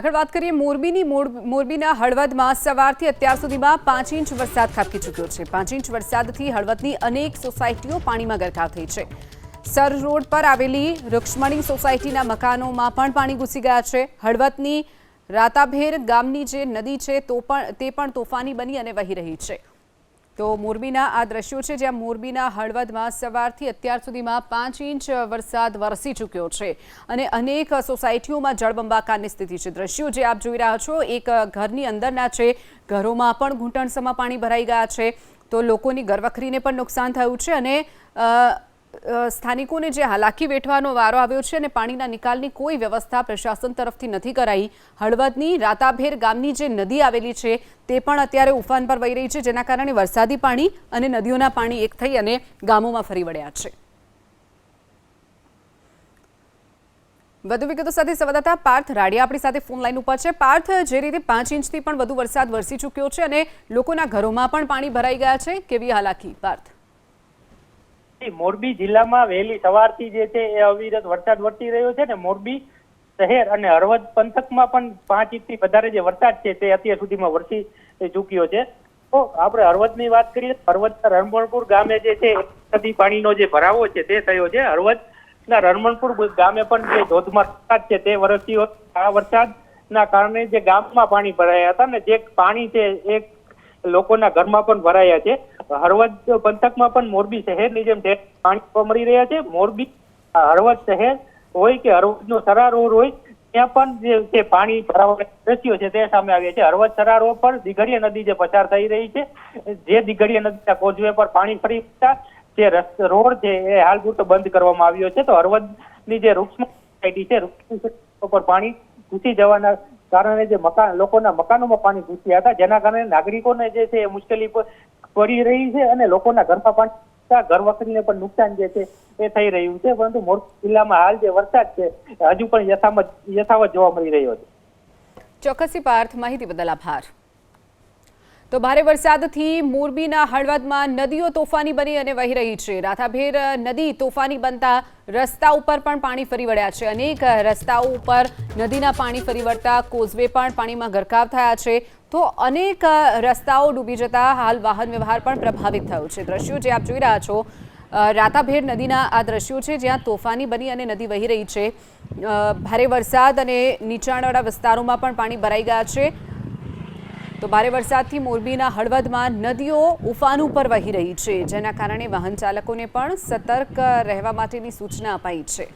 આગળ વાત કરીએ મોરબીના હળવદમાં સવારથી અત્યાર સુધીમાં 5 ઇંચ વરસાદ ખાબકી ચૂક્યો છે। 5 ઇંચ વરસાદથી હળવદની અનેક સોસાયટીઓ પાણીમાં ગરકાવ થઈ છે। સર રોડ પર આવેલી રૂક્ષ્મણી સોસાયટીના મકાનોમાં પણ પાણી ઘૂસી ગયા છે। હળવદની રાતાભેર ગામની જે નદી છે તે પણ તોફાની બની અને વહી રહી છે। તો મોરબીના આ દ્રશ્યો છે જ્યાં મોરબીના હળવદમાં સવારથી અત્યાર સુધીમાં 5 ઇંચ વરસાદ વરસી ચૂક્યો છે અને અનેક સોસાયટીઓમાં જળબંબાકારની સ્થિતિ છે। દ્રશ્યો જે આપ જોઈ રહ્યા છો એક ઘરની અંદરના છે, ઘરોમાં પણ ઘૂંટણસમાં પાણી ભરાઈ ગયા છે। તો લોકોની ઘરવખરીને પણ નુકસાન થયું છે અને સ્થાનિકોને જે હાલાકી વેઠવાનો વારો આવ્યો છે અને પાણીના નિકાલની કોઈ વ્યવસ્થા પ્રશાસન તરફથી નથી કરાઈ। હળવદની રાતાભેર ગામની જે નદી આવેલી છે તે પણ અત્યારે ઉફાન પર વહી રહી છે, જેના કારણે વરસાદી પાણી અને નદીઓના પાણી એક થઈ અને ગામોમાં ફરી વળ્યા છે। વધુ વિગતો સાથે સંવાદદાતા પાર્થ રાડિયા આપણી સાથે ફોન લાઈન ઉપર છે। પાર્થ, જે રીતે 5 ઇંચથી પણ વધુ વરસાદ વરસી ચૂક્યો છે અને લોકોના ઘરોમાં પણ પાણી ભરાઈ ગયા છે, કેવી હાલાકી? પાર્થ, મોરબી જિલ્લામાં વહેલી સવારથી જે છે એ અવિરત વરસાદ વરસી રહ્યો છે ને મોરબી શહેર અને હળવદ પંથકમાં પણ 5 ઇંચથી વધારે જે વરસાદ છે તે અત્યાર સુધીમાં વરસી ચૂક્યો છે। તો આપણે હળવદની વાત કરીએ, હળવદના રણમણપુર ગામે જે છે નદી પાણીનો જે ભરાવો છે તે થયો છે। હળવદના રણમણપુર ગામે પણ જે ધોધમાર વરસાદ છે તે વરસ્યો। આ વરસાદના કારણે જે ગામમાં પાણી ભરાયા હતા ને જે પાણી છે એ લોકોના ઘરમાં પણ ભરાયા છે। હળવદ પંથકમાં પણ મોરબી શહેરની જેમ પાણી મળી રહ્યા છે। મોરબી હળવદ શહેર હોય કે હળવદનો સરા રોડ હોય ત્યાં પણ જે પાણી ભરાવાના દ્રશ્યો છે તે સામે આવ્યા છે। હળવદ સરા રોડ પર દિઘડિયા નદી જે પસાર થઈ રહી છે, જે દિઘડિયા નદીના કોઝવે પર પાણી ફરી વળતા જે રોડ છે એ હાલ પૂરતો બંધ કરવામાં આવ્યો છે। તો હળવદની જે રૂક્ષ્મણી સોસાયટી છે, રૂક્ષ્મણી પર પાણી ઘૂસી જવાના કારણે જે લોકોના મકાનોમાં પાણી ઘૂસ્યા હતા, જેના કારણે નાગરિકોને જે છે એ મુશ્કેલી પડી રહી છે અને લોકોના ઘરમાં પાણી ઘર વખરીને પણ નુકસાન જે છે એ થઈ રહ્યું છે। પરંતુ મોરબી જિલ્લામાં હાલ જે વરસાદ છે હજુ પણ યથાવત જોવા મળી રહ્યો છે। ચોક્કસી પાર્થ, માહિતી બદલ આભાર। તો ભારે વરસાદથી મોરબીના હળવદમાં નદીઓ તોફાની બની અને વહી રહી છે। રાતાભેર નદી તોફાની બનતા રસ્તા ઉપર પણ પાણી ફરી વળ્યા છે। અનેક રસ્તાઓ ઉપર નદીના પાણી ફરી વળતા કોઝવે પણ પાણીમાં ગરકાવ થયા છે। તો અનેક રસ્તાઓ ડૂબી જતા હાલ વાહન વ્યવહાર પણ પ્રભાવિત થયો છે। દ્રશ્યો જે આપ જોઈ રહ્યા છો રાતાભેર નદીના આ દ્રશ્યો છે જ્યાં તોફાની બની અને નદી વહી રહી છે। ભારે વરસાદ અને નીચાણવાળા વિસ્તારોમાં પણ પાણી ભરાઈ ગયા છે। તો ભારે વરસાદથી મોરબીના હળવદમાં નદીઓ ઉફાન ઉપર વહી રહી છે, જેના કારણે વાહન ચાલકોને પણ સતર્ક રહેવા માટેની સૂચના અપાઈ છે।